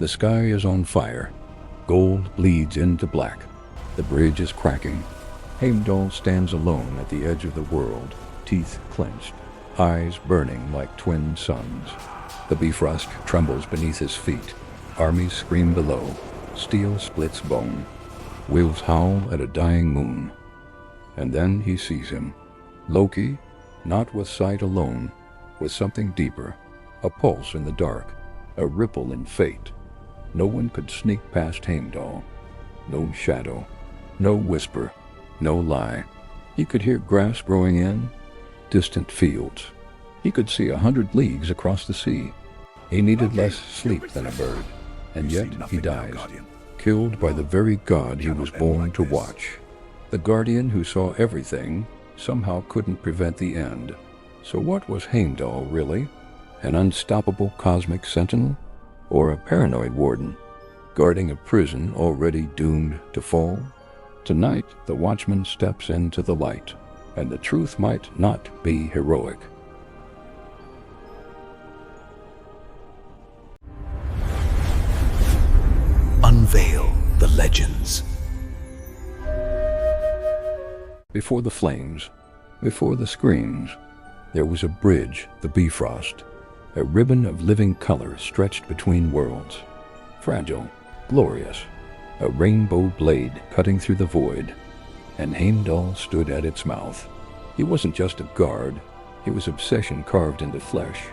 The sky is on fire. Gold bleeds into black. The bridge is cracking. Heimdall stands alone at the edge of the world, teeth clenched, eyes burning like twin suns. The Bifrost trembles beneath his feet. Armies scream below. Steel splits bone. Wolves howl at a dying moon. And then he sees him. Loki, not with sight alone, with something deeper, a pulse in the dark, a ripple in fate. No one could sneak past Heimdall. No shadow, no whisper, no lie. He could hear grass growing in distant fields. He could see 100 leagues across the sea. He needed less sleep than a bird, and yet he dies, killed by the very god he was born to watch. The guardian who saw everything somehow couldn't prevent the end. So what was Heimdall really? An unstoppable cosmic sentinel? Or a paranoid warden, guarding a prison already doomed to fall? Tonight, the watchman steps into the light, and the truth might not be heroic. Unveil the legends. Before the flames, before the screams, there was a bridge, the Bifrost, a ribbon of living color stretched between worlds. Fragile, glorious, a rainbow blade cutting through the void, and Heimdall stood at its mouth. He wasn't just a guard, he was obsession carved into flesh.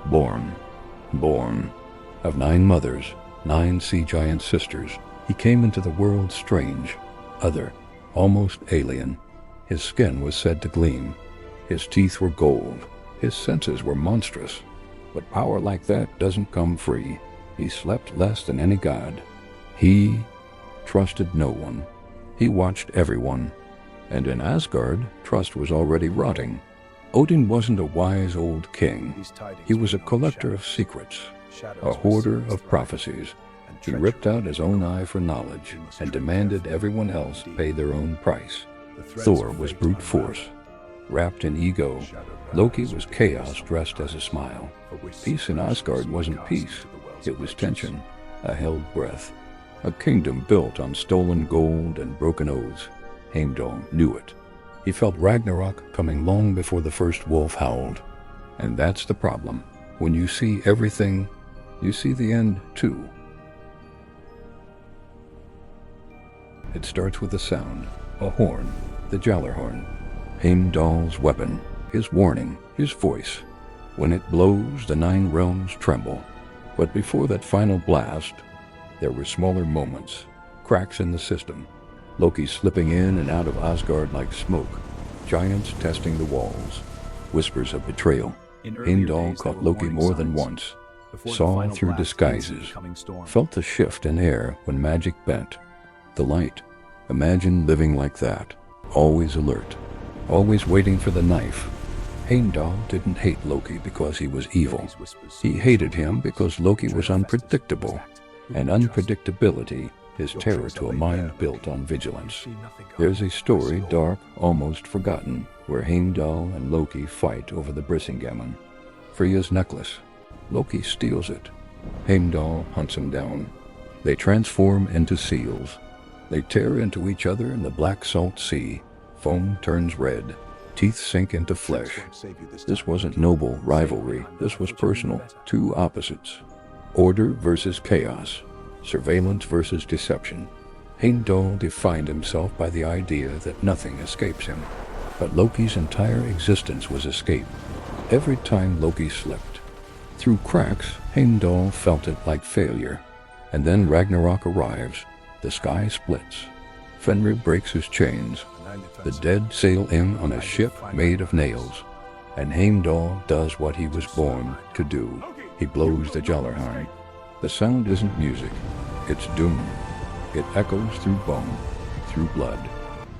Born of 9 mothers, 9 sea giant sisters, he came into the world strange, other, almost alien. His skin was said to gleam. His teeth were gold. His senses were monstrous. But power like that doesn't come free. He slept less than any god. He trusted no one. He watched everyone. And in Asgard, trust was already rotting. Odin wasn't a wise old king. He was a collector of secrets, a hoarder of prophecies. He ripped out his own eye for knowledge and demanded everyone else pay their own price. Thor was brute force, wrapped in ego. Loki was chaos dressed as a smile. Peace in Asgard wasn't peace. It was tension, a held breath. A kingdom built on stolen gold and broken oaths. Heimdall knew it. He felt Ragnarok coming long before the first wolf howled. And that's the problem. When you see everything, you see the end too. It starts with a sound, a horn, the Gjallarhorn. Heimdall's weapon, his warning, his voice. When it blows, the 9 realms tremble. But before that final blast, there were smaller moments, cracks in the system. Loki slipping in and out of Asgard like smoke, giants testing the walls, whispers of betrayal. Heimdall caught Loki more than once, saw through disguises, felt the shift in air when magic bent. The light, imagine living like that, always alert, always waiting for the knife. Heimdall didn't hate Loki because he was evil. He hated him because Loki was unpredictable, and unpredictability is terror to a mind built on vigilance. There's a story, dark, almost forgotten, where Heimdall and Loki fight over the Brisingamen. Freya's necklace. Loki steals it. Heimdall hunts him down. They transform into seals. They tear into each other in the black salt sea. Foam turns red. Teeth sink into flesh. This wasn't noble rivalry. This was personal. 2 opposites. Order versus chaos. Surveillance versus deception. Heimdall defined himself by the idea that nothing escapes him. But Loki's entire existence was escape. Every time Loki slipped. Through cracks, Heimdall felt it like failure. And then Ragnarok arrives. The sky splits. Fenrir breaks his chains. The dead sail in on a ship made of nails. And Heimdall does what he was born to do. He blows the Gjallarhorn. The sound isn't music. It's doom. It echoes through bone, through blood,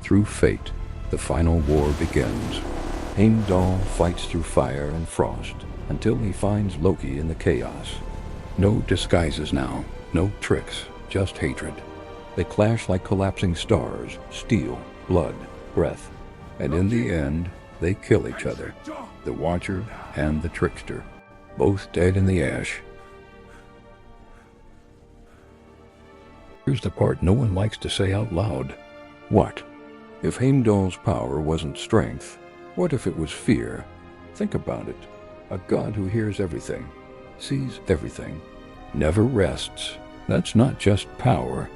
through fate. The final war begins. Heimdall fights through fire and frost until he finds Loki in the chaos. No disguises now, no tricks, just hatred. They clash like collapsing stars, steel, blood, breath, and in the end, they kill each other, the Watcher and the Trickster, both dead in the ash. Here's the part no one likes to say out loud. What? If Heimdall's power wasn't strength, what if it was fear? Think about it. A god who hears everything, sees everything, never rests. That's not just power.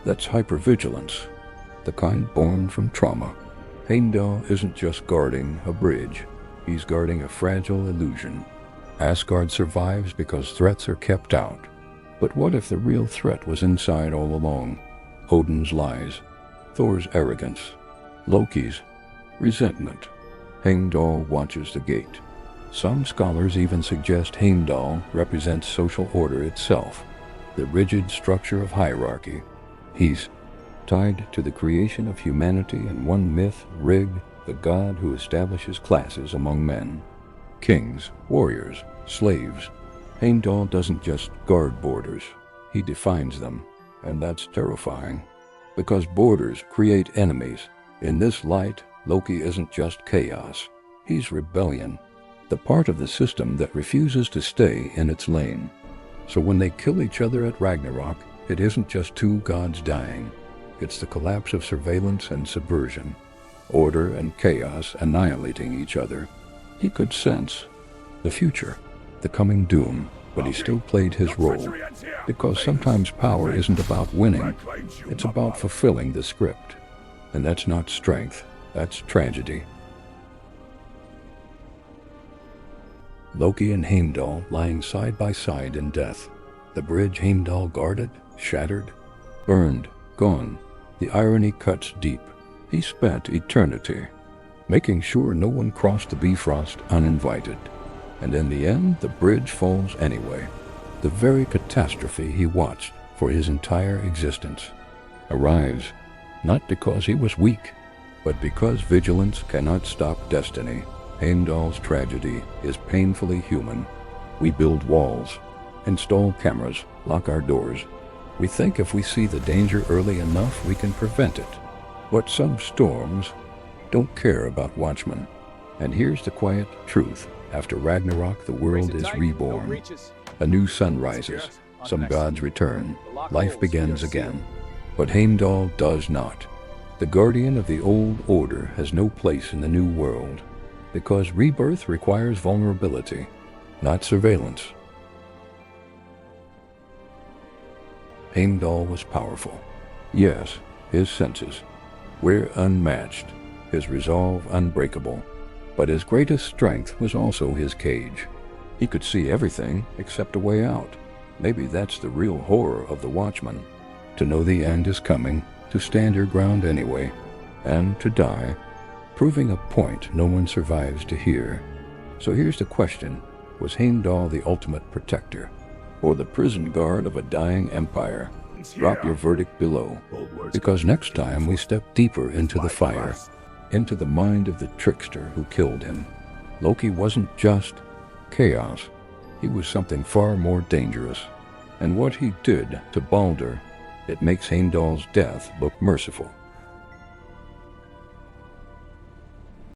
That's hyper-vigilance, the kind born from trauma. Heimdall isn't just guarding a bridge. He's guarding a fragile illusion. Asgard survives because threats are kept out. But what if the real threat was inside all along? Odin's lies, Thor's arrogance, Loki's resentment. Heimdall watches the gate. Some scholars even suggest Heimdall represents social order itself, the rigid structure of hierarchy. He's tied to the creation of humanity in one myth, Rig, the god who establishes classes among men. Kings, warriors, slaves. Heimdall doesn't just guard borders, he defines them, and that's terrifying. Because borders create enemies. In this light, Loki isn't just chaos, he's rebellion, the part of the system that refuses to stay in its lane. So when they kill each other at Ragnarok, it isn't just two gods dying. It's the collapse of surveillance and subversion, order and chaos annihilating each other. He could sense the future, the coming doom, but he still played his role, because sometimes power isn't about winning, it's about fulfilling the script. And that's not strength, that's tragedy. Loki and Heimdall lying side by side in death. The bridge Heimdall guarded, shattered, burned, gone. The irony cuts deep. He spent eternity making sure no one crossed the Bifrost uninvited. And in the end, the bridge falls anyway. The very catastrophe he watched for his entire existence arrives, not because he was weak, but because vigilance cannot stop destiny. Heimdall's tragedy is painfully human. We build walls, install cameras, lock our doors. We think if we see the danger early enough, we can prevent it. But some storms don't care about watchmen. And here's the quiet truth. After Ragnarok, the world is reborn. A new sun rises. Some gods return. Life begins again. But Heimdall does not. The guardian of the old order has no place in the new world, because rebirth requires vulnerability, not surveillance. Heimdall was powerful. Yes, his senses were unmatched, his resolve unbreakable. But his greatest strength was also his cage. He could see everything except a way out. Maybe that's the real horror of the Watchman. To know the end is coming, to stand your ground anyway, and to die, proving a point no one survives to hear. So here's the question. Was Heimdall the ultimate protector, or the prison guard of a dying empire? Drop your verdict below, because next time we step deeper into the fire, into the mind of the trickster who killed him. Loki wasn't just chaos. He was something far more dangerous. And what he did to Baldur, it makes Heimdall's death look merciful.